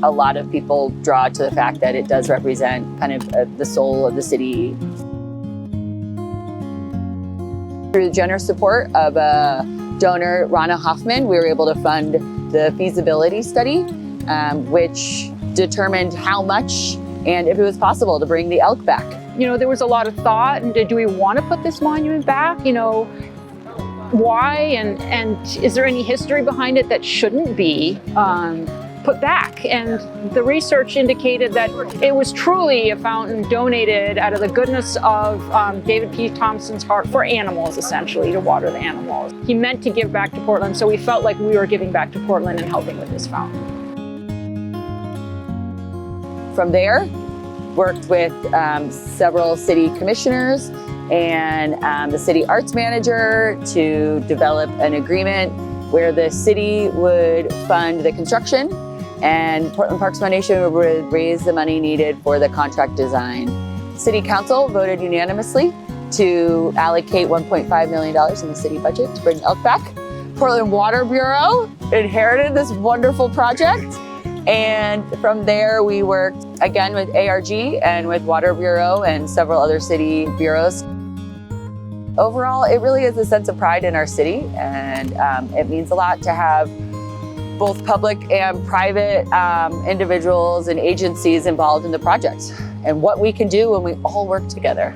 a lot of people draw to the fact that it does represent kind of the soul of the city. Through the generous support of donor Rana Hoffman, we were able to fund the feasibility study, which determined how much and if it was possible to bring the elk back. You know, there was a lot of thought, and do we want to put this monument back? You know, why, and is there any history behind it that shouldn't be put back? And the research indicated that it was truly a fountain donated out of the goodness of David P. Thompson's heart for animals, essentially, to water the animals. He meant to give back to Portland, so we felt like we were giving back to Portland and helping with this fountain. From there, worked with several city commissioners and the city arts manager to develop an agreement where the city would fund the construction and Portland Parks Foundation would raise the money needed for the contract design. City Council voted unanimously to allocate $1.5 million in the city budget to bring elk back. Portland Water Bureau inherited this wonderful project. And from there, we worked again with ARG and with Water Bureau and several other city bureaus. Overall, it really is a sense of pride in our city, and it means a lot to have both public and private individuals and agencies involved in the project and what we can do when we all work together.